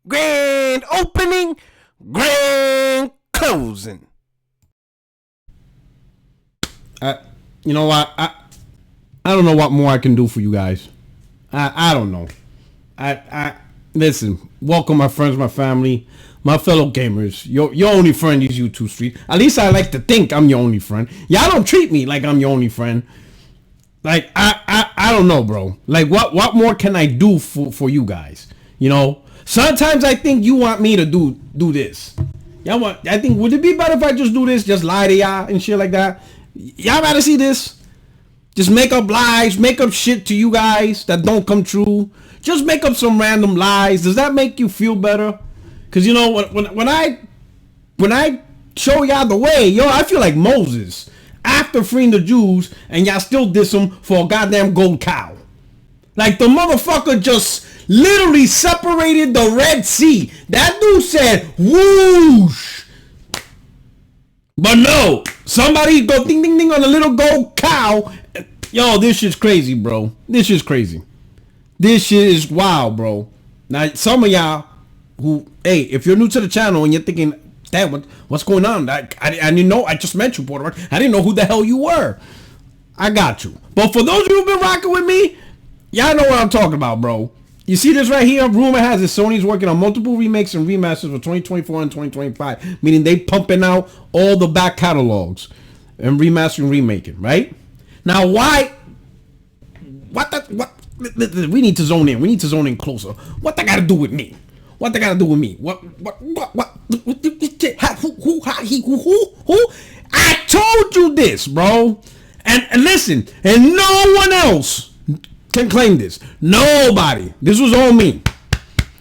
Grand opening, grand closing. You know what? I don't know what more I can do for you guys. I don't know. I listen. Welcome, my friends, my family, my fellow gamers. Your only friend is YouTube Street. At least I like to think I'm your only friend. Y'all don't treat me like I'm your only friend. Like I don't know, bro. Like what more can I do for you guys? You know. Sometimes I think you want me to do this. I think would it be better if I just do this, just lie to y'all and shit like that? Y'all gotta see this. Just make up lies, make up shit to you guys that don't come true. Just make up some random lies. Does that make you feel better? Cause you know when I show y'all the way, I feel like Moses after freeing the Jews, and y'all still diss him for a goddamn gold cow. Like the motherfucker just literally separated the Red Sea. That dude said whoosh. But no, somebody go ding ding ding on a little gold cow. Yo, this shit's crazy, bro. This shit's crazy. This shit is wild, bro. Now, some of y'all who, hey, if you're new to the channel and you're thinking, damn, what's going on? I didn't know. I just met you, Puerto Rico. I didn't know who the hell you were. I got you. But for those of you who've been rocking with me, y'all know what I'm talking about, bro. You see this right here? Rumor has it Sony's working on multiple remakes and remasters for 2024 and 2025, meaning they pumping out all the back catalogs and remastering, remaking, right? Now, why? What? We need to zone in. We need to zone in closer. What that got to do with me? What that got to do with me? What? Who? I told you this, bro. And listen, and no one else can claim this. Nobody. This was all me.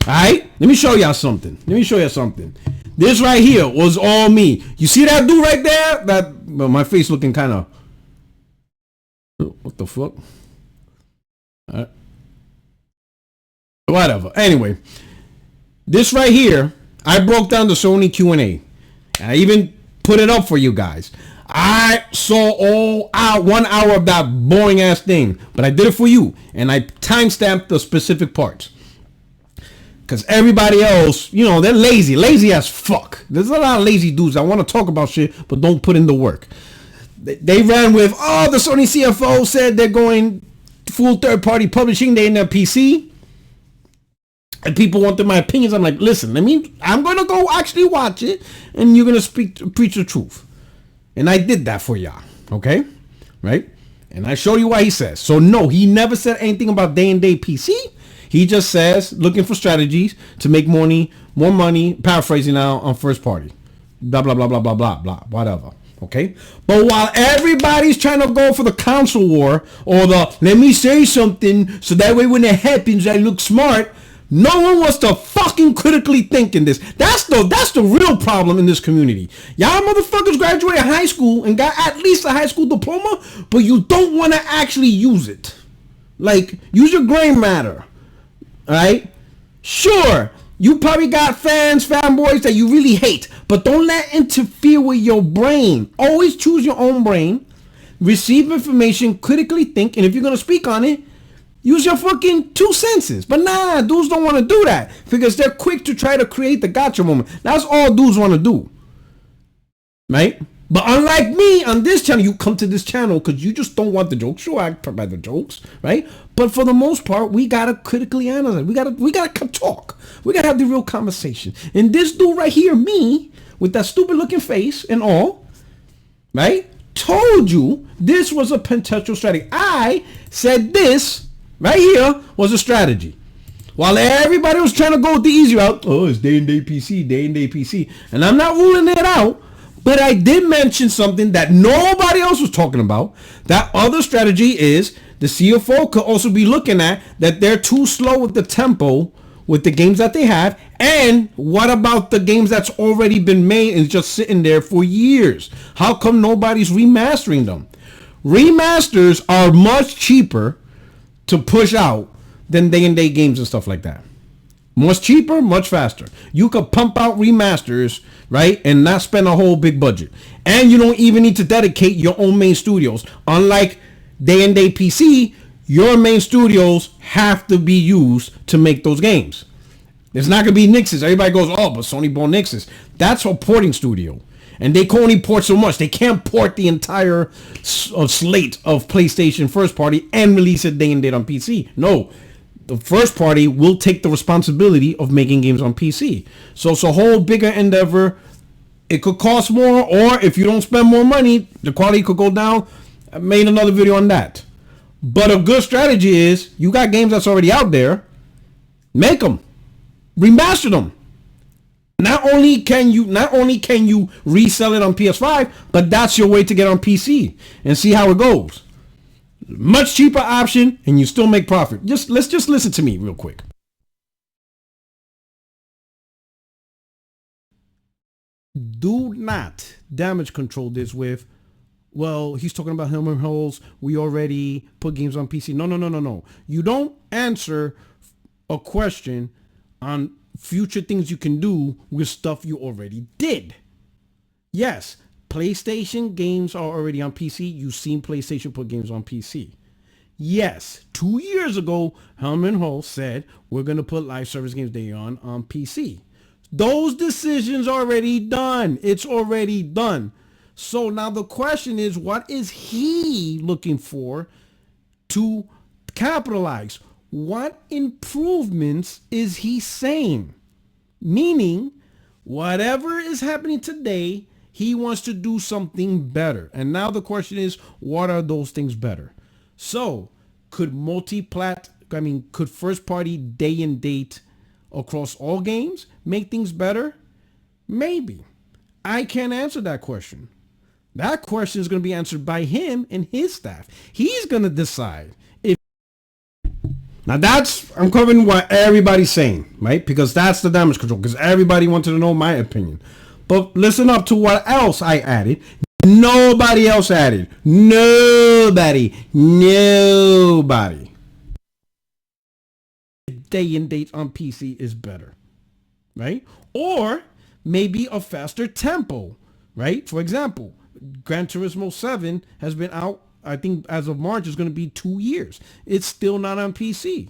Alright? Let me show y'all something. This right here was all me. You see that dude right there? Well, my face looking kind of... What the fuck? Alright. Whatever. Anyway. This right here, I broke down the Sony Q&A. I even put it up for you guys. I saw all out 1 hour of that boring ass thing, but I did it for you, and I timestamped the specific parts. Cause everybody else, they're lazy as fuck. There's a lot of lazy dudes that want to talk about shit but don't put in the work. They ran with, the Sony CFO said they're going full third-party publishing. They in their PC, and people wanted my opinions. I'm like, listen, I'm gonna go actually watch it, and you're gonna preach the truth. And I did that for y'all, okay? Right? And I show you why he says. So no, he never said anything about day-and-day PC. He just says, looking for strategies to make more money, paraphrasing now, on first party. Blah, blah, blah, blah, blah, blah, blah, whatever. Okay? But while everybody's trying to go for the console war, or the, let me say something, so that way when it happens, I look smart, no one wants to fucking critically think in this. That's the real problem in this community. Y'all motherfuckers graduated high school and got at least a high school diploma, but you don't want to actually use it. Like, use your gray matter. Alright? Sure, you probably got fanboys that you really hate, but don't let it interfere with your brain. Always choose your own brain. Receive information, critically think, and if you're going to speak on it, use your fucking 2 senses. But nah, dudes don't want to do that because they're quick to try to create the gotcha moment. That's all dudes want to do. Right? But unlike me on this channel, you come to this channel because you just don't want the jokes. Sure, I provide the jokes, right? But for the most part, we gotta critically analyze. We gotta talk. We gotta have the real conversation. And this dude right here, me, with that stupid looking face and all, right? Told you this was a potential strategy. I said this right here was a strategy. While everybody was trying to go with the easy route, it's day-and-day PC. And I'm not ruling it out, but I did mention something that nobody else was talking about. That other strategy is the CFO could also be looking at that they're too slow with the tempo with the games that they have. And what about the games that's already been made and just sitting there for years? How come nobody's remastering them? Remasters are much cheaper to push out than day-and-day games and stuff like that. Much cheaper, much faster. You could pump out remasters, right, and not spend a whole big budget. And you don't even need to dedicate your own main studios. Unlike day-and-day PC, your main studios have to be used to make those games. There's not going to be Nixes. Everybody goes, oh, but Sony bought Nixes. That's a porting studio. And they can only port so much. They can't port the entire slate of PlayStation first party and release it day and date on PC. No. The first party will take the responsibility of making games on PC. So it's a whole bigger endeavor. It could cost more, or if you don't spend more money, the quality could go down. I made another video on that. But a good strategy is, you got games that's already out there. Make them. Remaster them. Not only can you resell it on PS5, but that's your way to get on PC and see how it goes. Much cheaper option, and you still make profit. Let's just listen to me real quick. Do not damage control this with, well, he's talking about hammer holes. We already put games on PC. No. You don't answer a question on future things you can do with stuff you already did. Yes, PlayStation games are already on PC. You've seen PlayStation put games on PC. Yes, 2 years ago, Helman Hall said we're going to put live service games day on PC. Those decisions are already done. It's already done. So now the question is, what is he looking for to capitalize? What improvements is he saying? Meaning, whatever is happening today, he wants to do something better. And now the question is, what are those things better? So, could could first party day and date across all games make things better? Maybe. I can't answer that question. That question is going to be answered by him and his staff. He's going to decide. Now I'm covering what everybody's saying, right? Because that's the damage control. Because everybody wanted to know my opinion. But listen up to what else I added. Nobody else added. Nobody. Day and date on PC is better, right? Or maybe a faster tempo, right? For example, Gran Turismo 7 has been out, I think as of March, is going to be 2 years. It's still not on PC.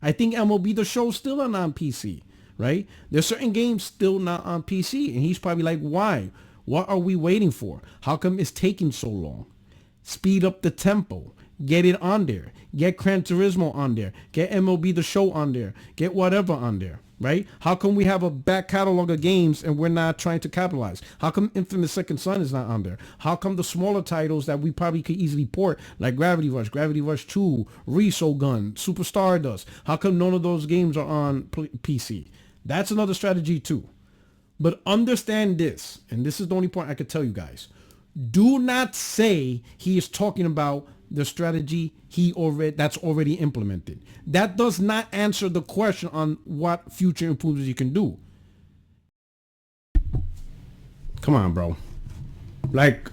I think MLB The Show is still not on PC, right? There's certain games still not on PC. And he's probably like, why? What are we waiting for? How come it's taking so long? Speed up the tempo. Get it on there. Get Gran Turismo on there. Get MLB The Show on there. Get whatever on there, right? How come we have a back catalog of games and we're not trying to capitalize? How come Infamous Second Son is not on there? How come the smaller titles that we probably could easily port, like Gravity Rush 2, Resogun, Super Stardust, how come none of those games are on PC? That's another strategy too. But understand this, and this is the only point I could tell you guys. Do not say he is talking about the strategy that's already implemented. That does not answer the question on what future improvements you can do. Come on, bro. Like,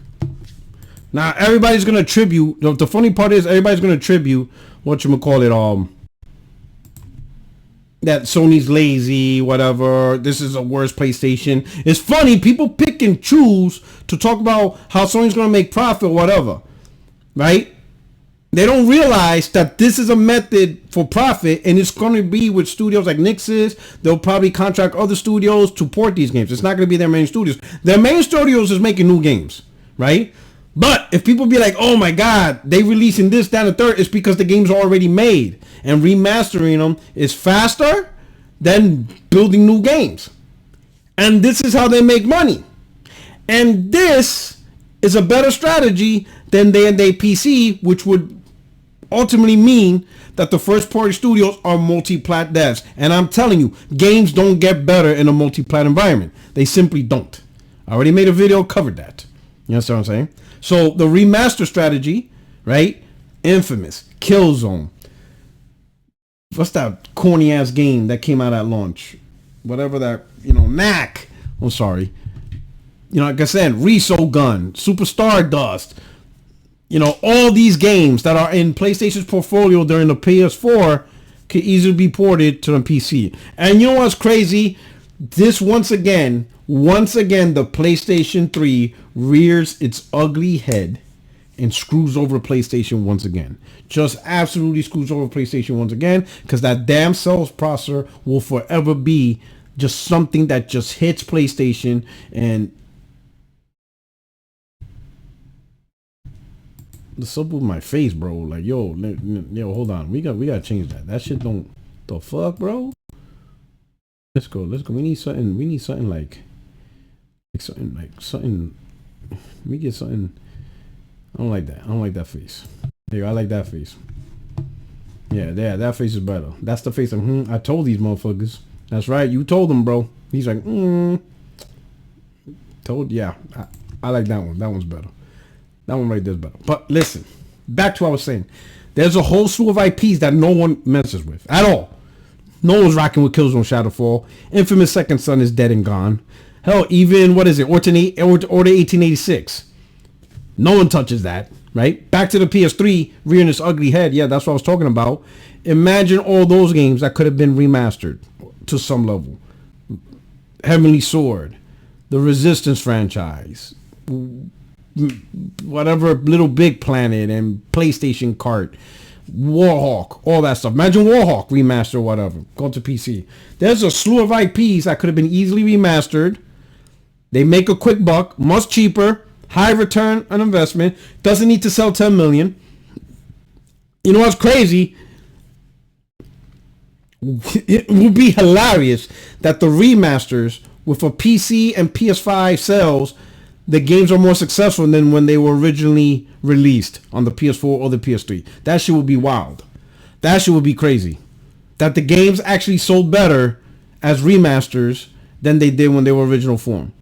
now everybody's gonna attribute. The funny part is everybody's gonna attribute that Sony's lazy, whatever. This is a worse PlayStation. It's funny, people pick and choose to talk about how Sony's gonna make profit, whatever, right? They don't realize that this is a method for profit, and it's going to be with studios like Nix's. They'll probably contract other studios to port these games. It's not going to be their main studios. Their main studios is making new games, right? But if people be like, oh my God, they releasing this, that, and the third, it's because the games are already made. And remastering them is faster than building new games. And this is how they make money. And this is a better strategy than their PC, which would ultimately mean that the first party studios are multi-plat devs. And I'm telling you, games don't get better in a multi-plat environment. They simply don't. I already made a video, covered that. You understand what I'm saying? So the remaster strategy, right? Infamous, Killzone. What's that corny ass game that came out at launch? Whatever that, Knack. I'm sorry. Like I said, Resogun, Super Stardust. All these games that are in PlayStation's portfolio during the PS4 could easily be ported to the PC. And you know what's crazy? This once again, the PlayStation 3 rears its ugly head and screws over PlayStation once again. Just absolutely screws over PlayStation once again, because that damn sales processor will forever be just something that just hits PlayStation. And what's up with my face, bro? Like, yo, hold on. We gotta change that. That shit don't. The fuck, bro? Let's go. We need something. Like something. We get something. I don't like that. I don't like that face. There, I like that face. Yeah, that face is better. That's the face of, I told these motherfuckers. That's right. You told them, bro. He's like, yeah. I like that one. That one's better. That one right there's better. But listen, back to what I was saying. There's a whole slew of IPs that no one messes with at all. No one's rocking with Killzone Shadowfall. Infamous Second Son is dead and gone. Hell, even, what is it? Order 1886. No one touches that, right? Back to the PS3, rearing its ugly head. Yeah, that's what I was talking about. Imagine all those games that could have been remastered to some level. Heavenly Sword, the Resistance franchise, whatever, Little Big Planet and PlayStation Kart, Warhawk, all that stuff. Imagine Warhawk remaster or whatever. Go to PC. There's a slew of IPs that could have been easily remastered. They make a quick buck, much cheaper, high return on investment, doesn't need to sell 10 million. You know what's crazy? It would be hilarious that the remasters with a PC and PS5 sales, the games are more successful than when they were originally released on the PS4 or the PS3. That shit would be wild. That shit would be crazy. That the games actually sold better as remasters than they did when they were original form.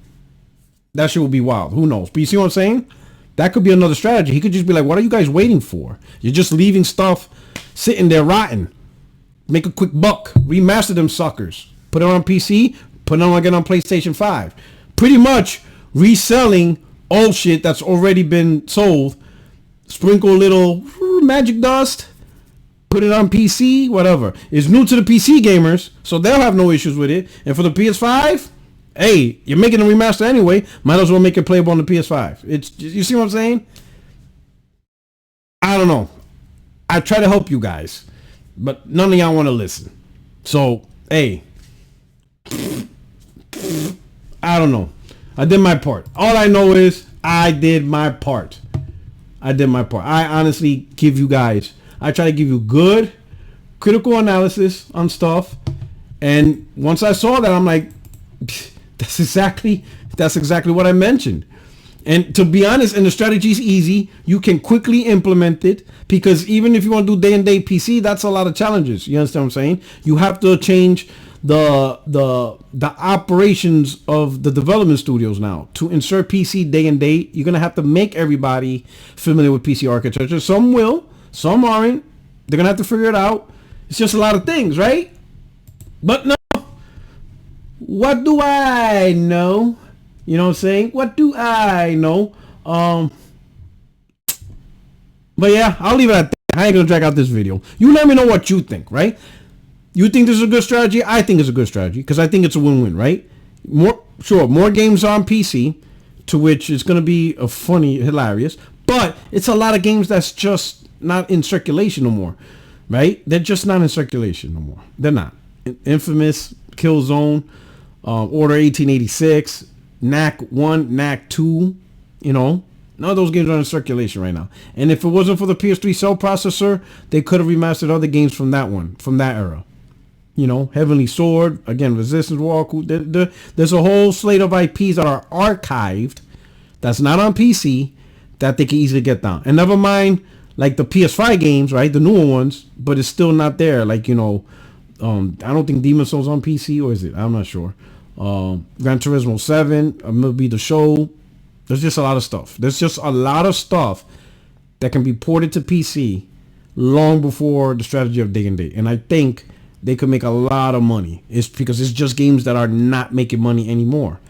That shit would be wild. Who knows? But you see what I'm saying? That could be another strategy. He could just be like, what are you guys waiting for? You're just leaving stuff sitting there rotten. Make a quick buck. Remaster them suckers. Put it on PC. Put it on again on PlayStation 5. Pretty much reselling old shit that's already been sold. Sprinkle a little magic dust. Put it on PC. Whatever. It's new to the PC gamers, so they'll have no issues with it. And for the PS5, hey, you're making a remaster anyway. Might as well make it playable on the PS5. It's, you see what I'm saying? I don't know. I try to help you guys, but none of y'all want to listen. So, hey, I don't know. I did my part. All I know is I did my part. I honestly give you guys, I try to give you good critical analysis on stuff. And once I saw that, I'm like, that's exactly what I mentioned. And to be honest, and the strategy is easy. You can quickly implement it, because even if you want to do day-and-day PC, that's a lot of challenges. You understand what I'm saying? You have to change the operations of the development studios now. To insert PC day and date, you're going to have to make everybody familiar with PC architecture. Some will, some aren't. They're going to have to figure it out. It's just a lot of things, right? But no. What do I know? You know what I'm saying? What do I know? But yeah, I'll leave it at that. I ain't gonna drag out this video. You let me know what you think, right? You think this is a good strategy? I think it's a good strategy, because I think it's a win-win, right? More games on PC, to which it's gonna be a hilarious, but it's a lot of games that's just not in circulation no more, right? They're just not in circulation no more. They're not. Infamous, Killzone, Order 1886, Knack 1, Knack 2, you know, none of those games are in circulation right now. And if it wasn't for the PS3 cell processor, they could have remastered other games from that era. You know, Heavenly Sword, again, Resistance Walk. There's a whole slate of IPs that are archived that's not on PC that they can easily get down. And never mind, like the PS5 games, right? The newer ones, but it's still not there. Like, you know, I don't think Demon's Souls on PC, or is it? I'm not sure. Gran Turismo 7, MLB The Show. There's just a lot of stuff. There's just a lot of stuff that can be ported to PC long before the strategy of day and date. And I think they could make a lot of money. It's because it's just games that are not making money anymore.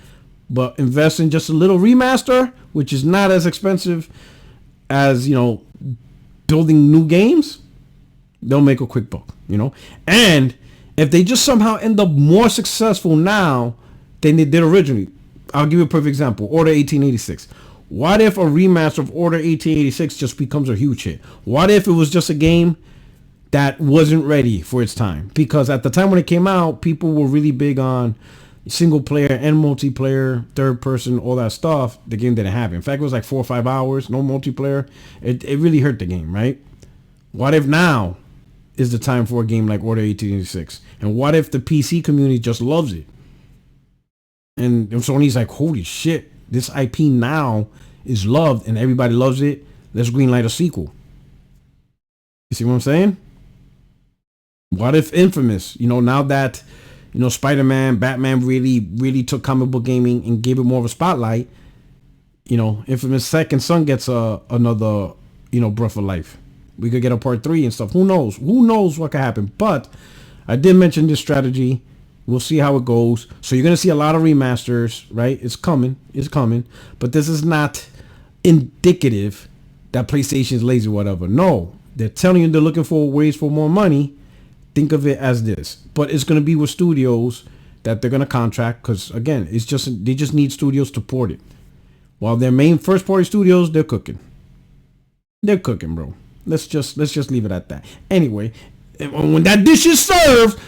But invest in just a little remaster, which is not as expensive as, you know, building new games, they'll make a quick buck, you know? And if they just somehow end up more successful now than they did originally, I'll give you a perfect example. Order 1886. What if a remaster of Order 1886 just becomes a huge hit? What if it was just a game that wasn't ready for its time? Because at the time when it came out, people were really big on single player and multiplayer, third person, all that stuff. The game didn't have it. In fact, it was like 4 or 5 hours, no multiplayer. It really hurt the game, right? What if now is the time for a game like Order 1886? And what if the PC community just loves it? And Sony's like, holy shit, this IP now is loved and everybody loves it. Let's greenlight a sequel. You see what I'm saying? What if Infamous, now that, Spider-Man, Batman really took comic book gaming and gave it more of a spotlight, Infamous Second Son gets another, breath of life. We could get a part 3 and stuff. Who knows? Who knows what could happen? But I did mention this strategy. We'll see how it goes. So you're going to see a lot of remasters, right? It's coming. It's coming. But this is not indicative that PlayStation is lazy or whatever. No. They're telling you they're looking for ways for more money. Think of it as this. But it's going to be with studios that they're going to contract. Because, again, they just need studios to port it. While their main first-party studios, they're cooking. They're cooking, bro. Let's just leave it at that. Anyway, when that dish is served,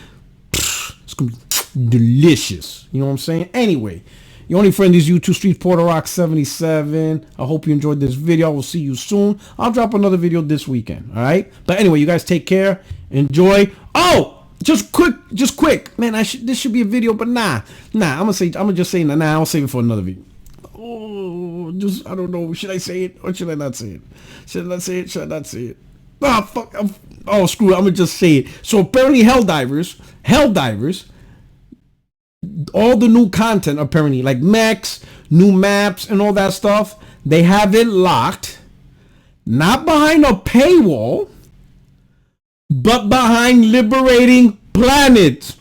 it's going to be delicious. You know what I'm saying? Anyway, your only friend is YouTube Street PorterRock77. I hope you enjoyed this video. I will see you soon. I'll drop another video this weekend. All right? But anyway, you guys take care. Enjoy. Oh, just quick. Man, this should be a video, but nah. I'm gonna just say nah. I'll save it for another video. Oh, I don't know. Should I say it or should I not say it? Should I say it? Should I not say it? Oh, fuck. Oh, screw it. I'm gonna just say it. So apparently Helldivers, all the new content apparently, like mechs, new maps, and all that stuff, they have it locked, not behind a paywall, but behind liberating planets.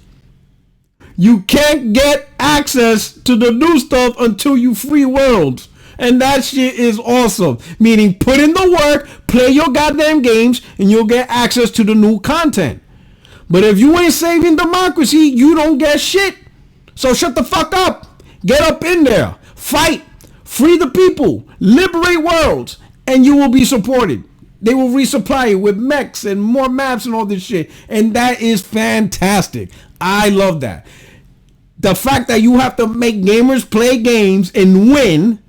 You can't get access to the new stuff until you free worlds. And that shit is awesome. Meaning, put in the work, play your goddamn games, and you'll get access to the new content. But if you ain't saving democracy, you don't get shit. So shut the fuck up. Get up in there. Fight. Free the people. Liberate worlds. And you will be supported. They will resupply you with mechs and more maps and all this shit. And that is fantastic. I love that. The fact that you have to make gamers play games and win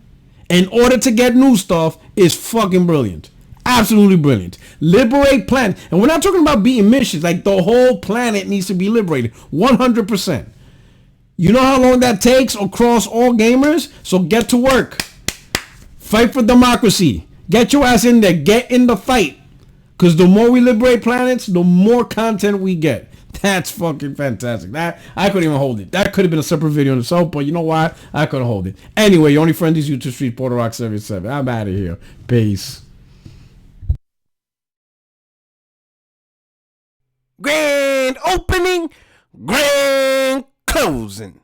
in order to get new stuff is fucking brilliant. Absolutely brilliant. Liberate planet. And we're not talking about beating missions. Like, the whole planet needs to be liberated. 100%. You know how long that takes across all gamers? So get to work. Fight for democracy. Get your ass in there. Get in the fight. Because the more we liberate planets, the more content we get. That's fucking fantastic. That I couldn't even hold it. That could have been a separate video in itself, but you know why? I couldn't hold it. Anyway, your only friend is YouTube Street PorterRock77. I'm out of here. Peace. Grand opening, grand closing.